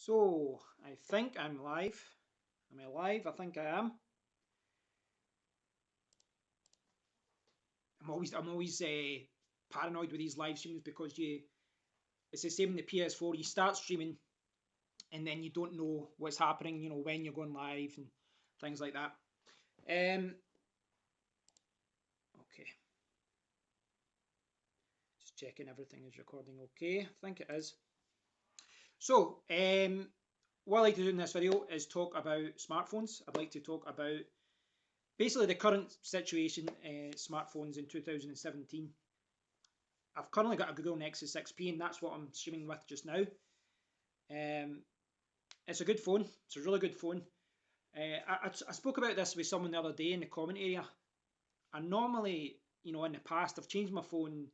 So, I think I'm live. Am I live? I think I am. I'm always paranoid with these live streams because it's the same in the PS4. You start streaming and then you don't know what's happening. When you're going live and things like that. Um, okay, just checking everything is recording. Okay, I think it is. So, what I'd like to do in this video is talk about smartphones. I'd like to talk about basically the current situation, smartphones in 2017. I've currently got a Google Nexus 6P, and that's what I'm streaming with just now. Um, it's a good phone. It's a really good phone. I spoke about this with someone the other day in the comment area. I normally, in the past, I've changed my phone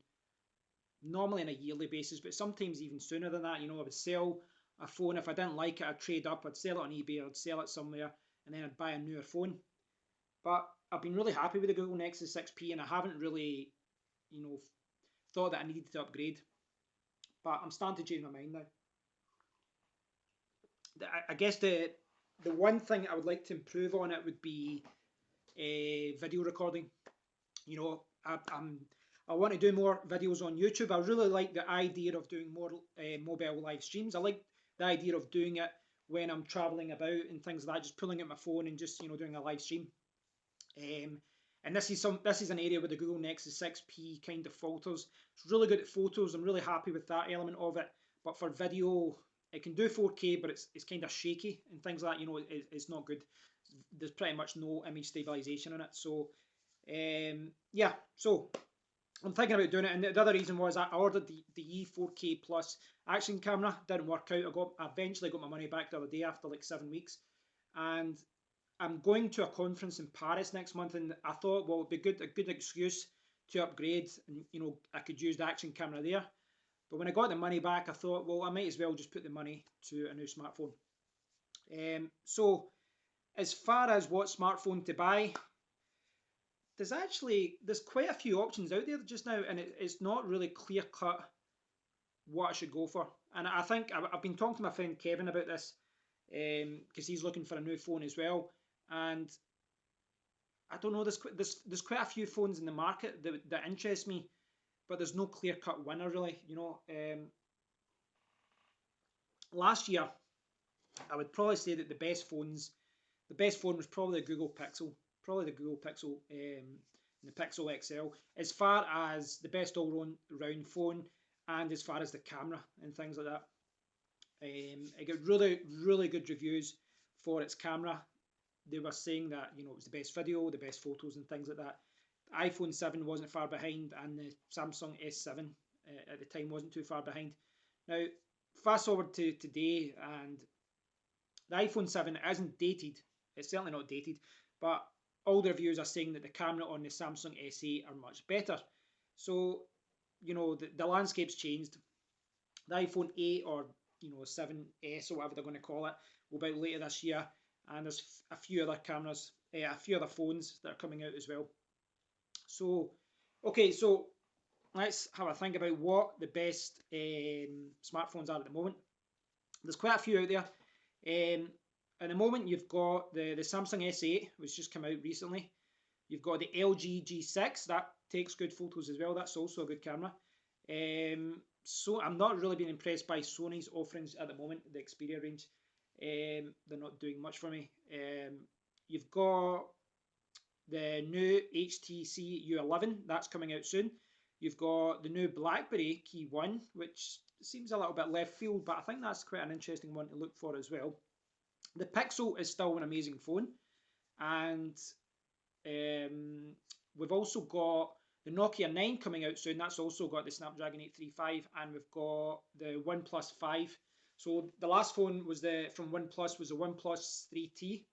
normally on a yearly basis, but sometimes even sooner than that. I would sell a phone if I didn't like it. I'd trade up. I'd sell it on eBay. I'd sell it somewhere, and then I'd buy a newer phone. But I've been really happy with the Google Nexus 6P, and I haven't really, you know, thought that I needed to upgrade. But I'm starting to change my mind now. I guess the one thing I would like to improve on it would be video recording. I want to do more videos on YouTube. I really like the idea of doing more mobile live streams. I like the idea of doing it when I'm traveling about and things like that, just pulling out my phone and just doing a live stream. And this is an area where the Google Nexus 6P kind of falters. It's really good at photos. I'm really happy with that element of it. But for video, it can do 4K, but it's kind of shaky and things like that. It's not good. There's pretty much no image stabilization in it. So yeah, so I'm thinking about doing it. And the other reason was I ordered the E4K Plus action camera. Didn't work out. I eventually got my money back the other day after like 7 weeks. And I'm going to a conference in Paris next month, and I thought, well, it'd be a good excuse to upgrade, and I could use the action camera there. But when I got the money back, I thought, well, I might as well just put the money to a new smartphone. So, as far as what smartphone to buy, there's quite a few options out there just now, and it's not really clear cut what I should go for. And I think I've been talking to my friend Kevin about this because he's looking for a new phone as well, and I don't know. There's quite a few phones in the market that interest me, but there's no clear cut winner really. Last year I would probably say that the best phone was probably the Google Pixel, and the Pixel XL. As far as the best all-round phone, and as far as the camera and things like that, it got really good reviews for its camera. They were saying that it was the best video, the best photos, and things like that. The iPhone 7 wasn't far behind, and the Samsung S7 at the time wasn't too far behind. Now, fast forward to today, and the iPhone 7 isn't dated. It's certainly not dated, but all the reviews are saying that the camera on the Samsung S8 are much better. So, the landscape's changed. The iPhone 8 or 7S or whatever they're going to call it will be out later this year, and there's a few other cameras, a few other phones that are coming out as well. So, okay, so let's have a think about what the best smartphones are at the moment. There's quite a few out there. At the moment, you've got the Samsung S8, which just came out recently. You've got the LG G6, that takes good photos as well. That's also a good camera. So I'm not really being impressed by Sony's offerings at the moment, the Xperia range. They're not doing much for me. You've got the new HTC U11, that's coming out soon. You've got the new BlackBerry Key 1, which seems a little bit left field, but I think that's quite an interesting one to look for as well. The Pixel is still an amazing phone, and we've also got the Nokia 9 coming out soon. That's also got the Snapdragon 835, and we've got the OnePlus 5. So the last phone was from OnePlus was the OnePlus 3T.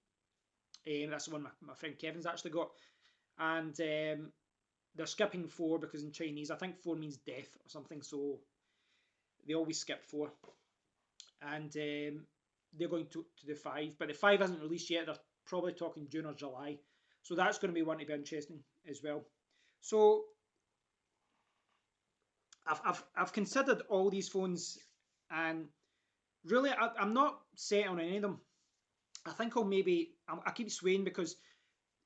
That's the one my friend Kevin's actually got, and they're skipping 4 because in Chinese I think 4 means death or something. So they always skip 4, and they're going to the 5, but the 5 isn't released yet. They're probably talking June or July, so that's going to be one to be interesting as well. So I've considered all these phones, and really, I'm not set on any of them. I think I keep swaying because,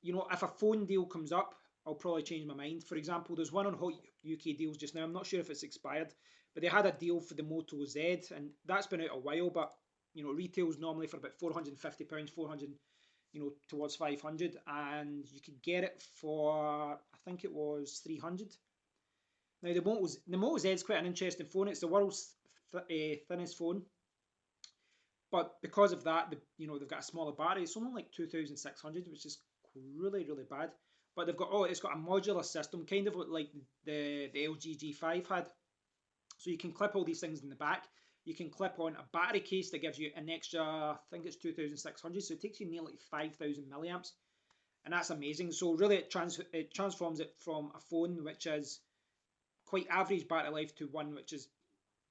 you know, if a phone deal comes up, I'll probably change my mind. For example, there's one on Hot UK Deals just now. I'm not sure if it's expired, but they had a deal for the Moto Z, and that's been out a while. But you know, retails normally for about £450, 400, you know, towards 500, and you could get it for I think it was 300. Now the Moto Z is quite an interesting phone. It's the world's thinnest phone, but because of that, you know, they've got a smaller battery. It's only like 2,600, which is really bad. But it's got a modular system, kind of like the LG G5 had. So you can clip all these things in the back. You can clip on a battery case that gives you an extra, I think it's 2,600. So it takes you nearly 5,000 milliamps, and that's amazing. So really, it transforms it from a phone which is quite average battery life to one which is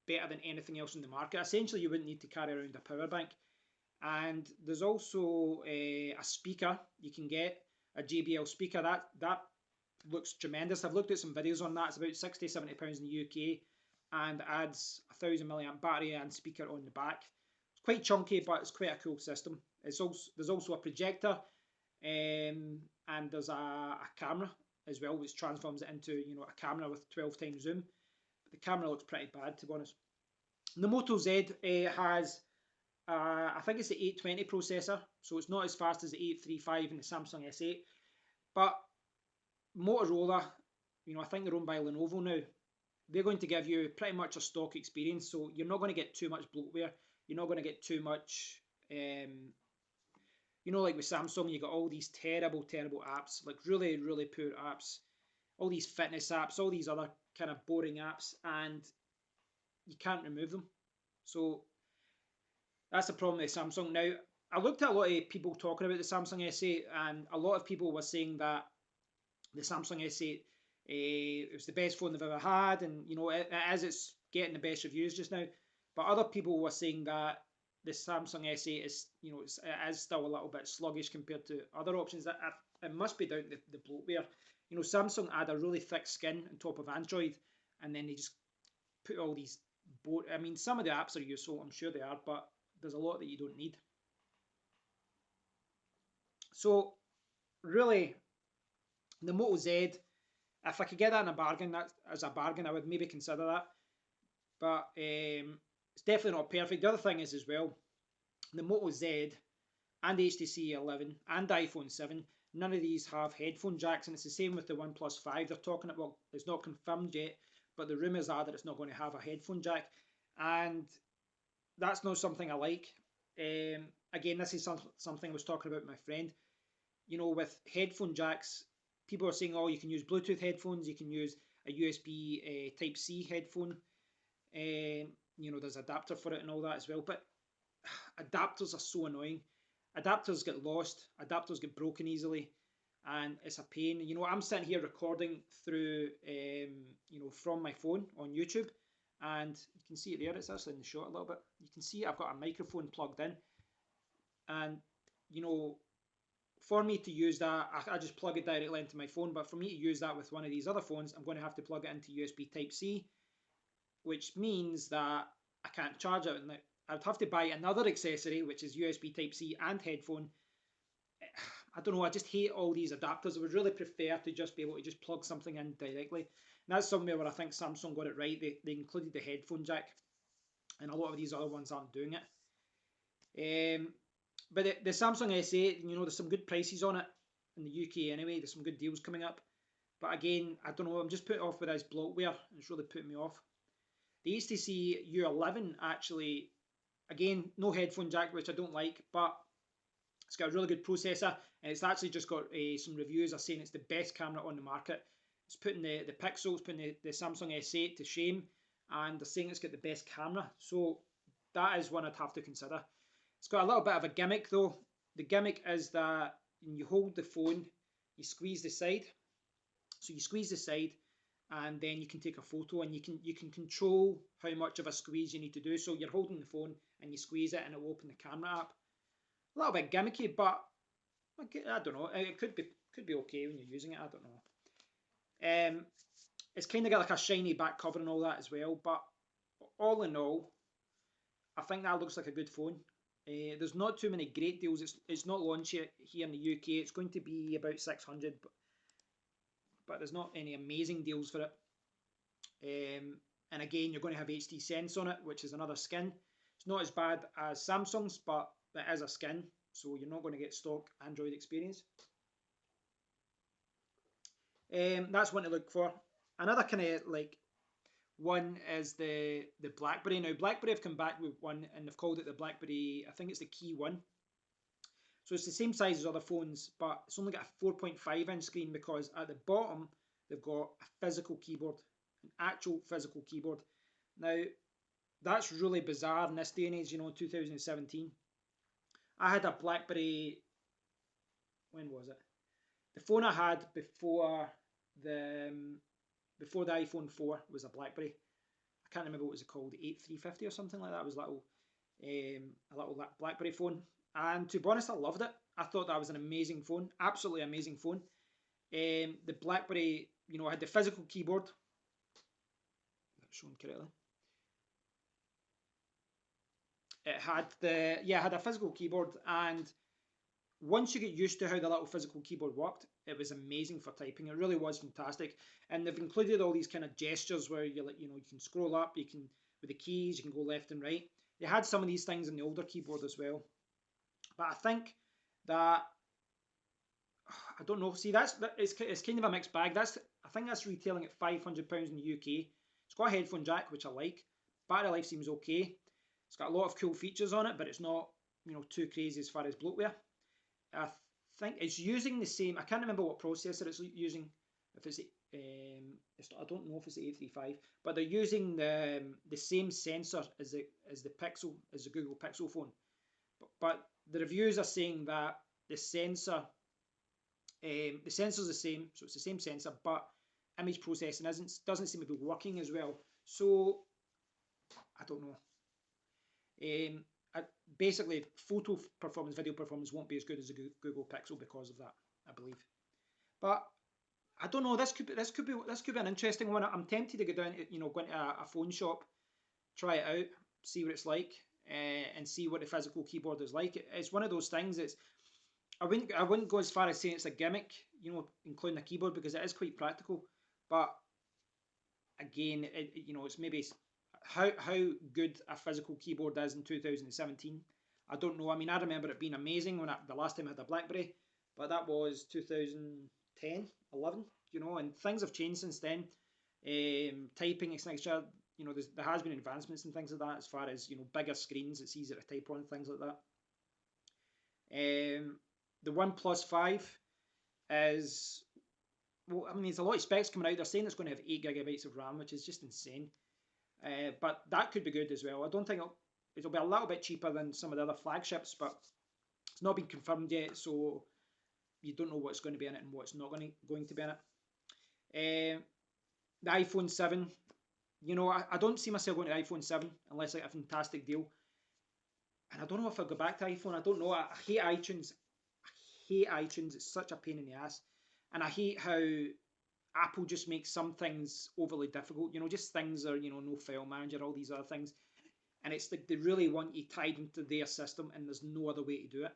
better than anything else in the market. Essentially, you wouldn't need to carry around a power bank. And there's also a speaker you can get, a JBL speaker. That looks tremendous. I've looked at some videos on that. It's about £60–70 in the UK and adds a 1,000 milliamp battery and speaker on the back. It's quite chunky, but it's quite a cool system. There's also a projector, and there's a camera as well, which transforms it into, you know, a camera with 12 times zoom. But the camera looks pretty bad, to be honest. The Moto Z has I think it's the 820 processor, so it's not as fast as the 835 and the Samsung S8. But Motorola, you know, I think they're owned by Lenovo now. They're going to give you pretty much a stock experience, so you're not going to get too much bloatware. You're not going to get too much, you know, like with Samsung, you got all these terrible apps, like really poor apps, all these fitness apps, all these other kind of boring apps, and you can't remove them. So that's the problem with Samsung. Now, I looked at a lot of people talking about the Samsung S8, and a lot of people were saying that the Samsung S8 it was the best phone they've ever had, and you know, it's getting the best reviews just now. But other people were saying that the Samsung S8 is, you know, it is still a little bit sluggish compared to other options. That it must be down to the bloatware. You know, Samsung add a really thick skin on top of Android, and then they just put all these I mean, some of the apps are useful, I'm sure they are, but there's a lot that you don't need. So really, the Moto Z, if I could get that in a bargain, I would maybe consider that. But it's definitely not perfect. The other thing is as well, the Moto Z and the HTC 11 and the iPhone 7, none of these have headphone jacks, and it's the same with the OnePlus 5. They're talking about, well, it's not confirmed yet, but the rumours are that it's not going to have a headphone jack, and that's not something I like. Again, this is something I was talking about with my friend. You know, with headphone jacks, people are saying, oh, you can use Bluetooth headphones, you can use a USB Type-C headphone. You know, there's adapter for it and all that as well. But adapters are so annoying. Adapters get lost, adapters get broken easily, and it's a pain. You know, I'm sitting here recording through, you know, from my phone on YouTube, and you can see it there. It's actually in the shot a little bit. You can see I've got a microphone plugged in, and you know, for me to use that, I just plug it directly into my phone. But for me to use that with one of these other phones, I'm going to have to plug it into USB Type-C, which means that I can't charge it. And I'd have to buy another accessory, which is USB Type-C and headphone. I don't know, I just hate all these adapters. I would really prefer to just be able to just plug something in directly. And that's somewhere where I think Samsung got it right. They included the headphone jack, and a lot of these other ones aren't doing it. But the Samsung S8, you know, there's some good prices on it in the UK anyway. There's some good deals coming up. But again, I don't know, I'm just put off with this bloatware. It's really putting me off. The HTC U11 actually, again, no headphone jack, which I don't like, but it's got a really good processor, and it's actually just got some reviews are saying it's the best camera on the market. It's putting the Pixel, it's putting the Samsung S8 to shame, and they're saying it's got the best camera. So that is one I'd have to consider. It's got a little bit of a gimmick though. The gimmick is that when you hold the phone, you squeeze the side. So you squeeze the side, and then you can take a photo, and you can control how much of a squeeze you need to do. So you're holding the phone and you squeeze it, and it will open the camera app. A little bit gimmicky, but I don't know. It could be okay when you're using it. I don't know. It's kind of got like a shiny back cover and all that as well. But all in all, I think that looks like a good phone. There's not too many great deals. It's not launched yet here in the UK. It's going to be about 600, but there's not any amazing deals for it. And again, you're going to have HD Sense on it, which is another skin. It's not as bad as Samsung's, but it is a skin, so you're not going to get stock Android experience. That's one to look for. Another kind of like one is the BlackBerry. Now BlackBerry have come back with one, and they've called it the BlackBerry, I think it's the Key 1. So it's the same size as other phones, but it's only got a 4.5 inch screen, because at the bottom they've got a physical keyboard, an actual physical keyboard. Now that's really bizarre in this day and age, you know, 2017. I had a BlackBerry, when was it? The phone I had before the iPhone 4 was a BlackBerry. I can't remember what it was called, 8350 or something like that. It was a little BlackBerry phone. And to be honest, I loved it. I thought that was an amazing phone, absolutely amazing phone. The BlackBerry, you know, had the physical keyboard. That's shown correctly. It had a physical keyboard, and once you get used to how the little physical keyboard worked, it was amazing for typing. It really was fantastic. And they've included all these kind of gestures where you can scroll up, you can with the keys, you can go left and right. They had some of these things in the older keyboard as well. But I think that I don't know. See, it's kind of a mixed bag. I think that's retailing at £500 in the UK. It's got a headphone jack, which I like. Battery life seems okay. It's got a lot of cool features on it, but it's not, you know, too crazy as far as bloatware. I think it's using the same. I can't remember what processor it's using. If it's I don't know if it's the 835, but they're using the same sensor as the Pixel, as the Google Pixel phone. But the reviews are saying that the sensor's the same, so it's the same sensor, but image processing doesn't seem to be working as well. So I don't know. Basically, photo performance, video performance won't be as good as the Google Pixel because of that, I believe. But I don't know. This could be an interesting one. I'm tempted to go down, go into a phone shop, try it out, see what it's like, and see what the physical keyboard is like. It's one of those things. I wouldn't go as far as saying it's a gimmick, including a keyboard, because it is quite practical. But again, it's maybe how good a physical keyboard is in 2017. I don't know. I mean, I remember it being amazing when the last time I had a BlackBerry, but that was 2010, 11, and things have changed since then. Typing, etc. There has been advancements and things like that, as far as bigger screens. It's easier to type on, things like that. The OnePlus 5 is, well, I mean, there's a lot of specs coming out. They're saying it's going to have 8 GB of RAM, which is just insane. But that could be good as well. I don't think it'll be a little bit cheaper than some of the other flagships, but it's not been confirmed yet, so you don't know what's going to be in it and what's not going to be in it. The iPhone 7, I don't see myself going to the iPhone 7 unless I get a fantastic deal. And I don't know if I'll go back to iPhone. I don't know. I hate iTunes. It's such a pain in the ass. And I hate how Apple just makes some things overly difficult. Just things are, no file manager, all these other things. And it's like they really want you tied into their system, and there's no other way to do it.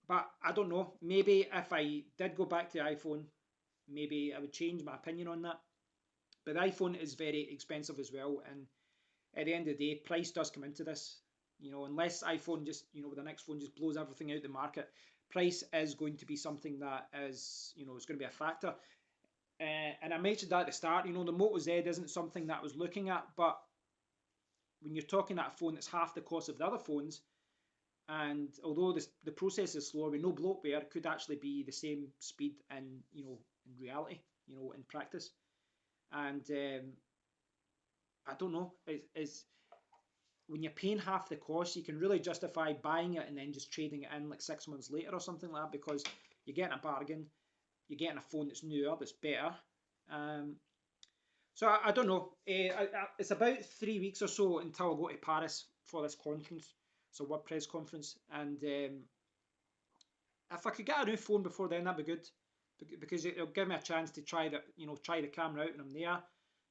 But I don't know. Maybe if I did go back to iPhone, maybe I would change my opinion on that. But the iPhone is very expensive as well. And at the end of the day, price does come into this. Unless iPhone just, with the next phone just blows everything out the market, price is going to be something that is, it's going to be a factor. And I mentioned that at the start, the Moto Z isn't something that I was looking at, but when you're talking at a phone that's half the cost of the other phones, and although the process is slower with no bloatware, it could actually be the same speed in reality, in practice. And I don't know, it's when you're paying half the cost, you can really justify buying it and then just trading it in like 6 months later or something like that, because you're getting a bargain, you're getting a phone that's newer, that's better. So I don't know. It's about 3 weeks or so until I go to Paris for this conference. So WordPress conference, and if I could get a new phone before then, that'd be good, because it'll give me a chance to try the camera out when I'm there. I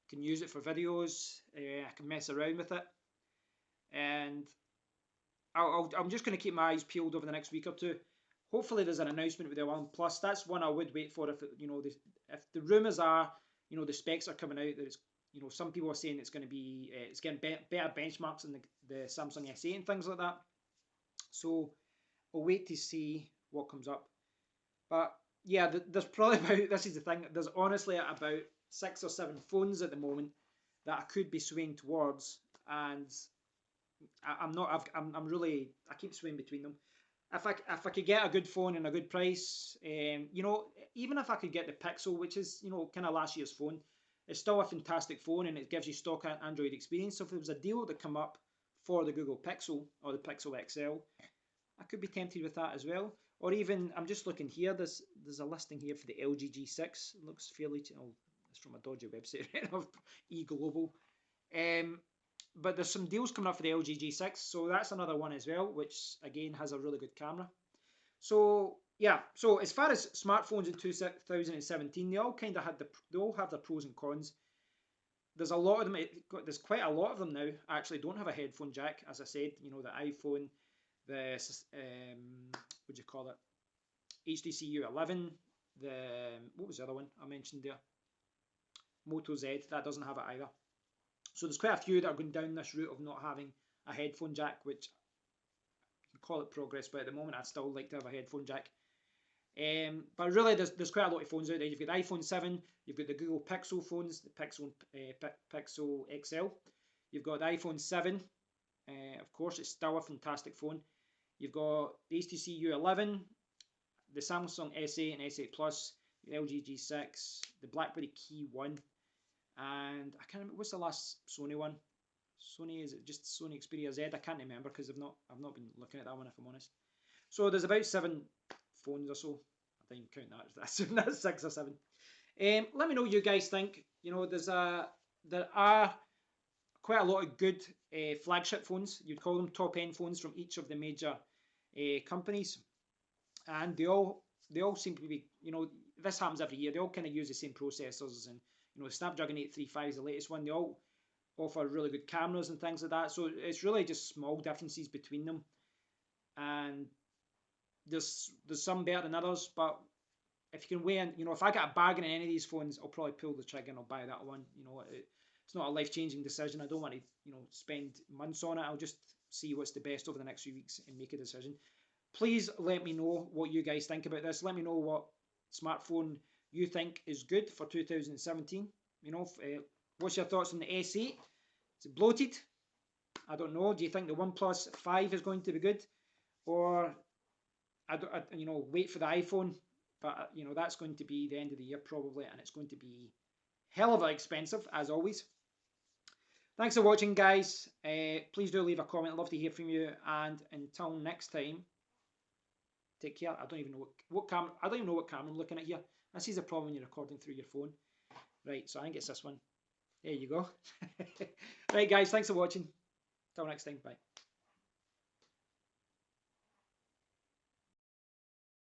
can use it for videos. I can mess around with it. and I'm just going to keep my eyes peeled over the next week or two. Hopefully, there's an announcement with the OnePlus. That's one I would wait for if if the rumors are, the specs are coming out that it's, some people are saying it's going to be it's getting better benchmarks than the Samsung S8 and things like that. So I'll wait to see what comes up. But yeah, there's probably about, this is the thing, there's honestly about 6 or 7 phones at the moment that I could be swaying towards, and I keep swaying between them. If I could get a good phone and a good price, even if I could get the Pixel, which is kind of last year's phone, it's still a fantastic phone and it gives you stock Android experience. So if there was a deal to come up for the Google Pixel or the Pixel XL, I could be tempted with that as well. Or even, I'm just looking here, there's a listing here for the LG G6. It looks fairly, it's from a dodgy website of eGlobal. But there's some deals coming up for the LG G6, so that's another one as well, which again has a really good camera. So yeah, so as far as smartphones in 2017, they all kind of they all have their pros and cons. There's a lot of them. There's quite a lot of them now actually don't have a headphone jack, as I said. The iPhone, the what do you call it? HTC U11. What was the other one I mentioned there? Moto Z, that doesn't have it either. So there's quite a few that are going down this route of not having a headphone jack, which you can call it progress, but at the moment I'd still like to have a headphone jack. But really, there's quite a lot of phones out there. You've got the iPhone 7, you've got the Google Pixel phones, the Pixel XL. You've got the iPhone 7, of course, it's still a fantastic phone. You've got the HTC U11, the Samsung S8 and S8 Plus, the LG G6, the BlackBerry Key 1, and I can't remember, what's the last Sony one? Sony, is it just Sony Xperia Z? I can't remember because I've not been looking at that one, if I'm honest. So there's about 7 phones or so. I didn't count that. That's 6 or 7. Let me know what you guys think. There are quite a lot of good flagship phones. You'd call them top end phones from each of the major companies, and they all seem to be, this happens every year. They all kind of use the same processors, and the Snapdragon 835 is the latest one. They all offer really good cameras and things like that. So it's really just small differences between them, and there's some better than others. But if you can weigh in, if I get a bargain in any of these phones, I'll probably pull the trigger and I'll buy that one. It's not a life-changing decision. I don't want to spend months on it. I'll just see what's the best over the next few weeks and make a decision. Please let me know what you guys think about this. Let me know what smartphone you think is good for 2017. What's your thoughts on the S8? Is it bloated? I don't know. Do you think the OnePlus 5 is going to be good, or wait for the iPhone? But that's going to be the end of the year probably, and it's going to be hell of a expensive as always. Thanks for watching, guys. Please do leave a comment. I'd love to hear from you. And until next time, take care. I don't even know what camera. I don't even know what camera I'm looking at here. This is a problem when you're recording through your phone. Right, so I think it's this one. There you go. Right, guys, thanks for watching. Till next time, bye.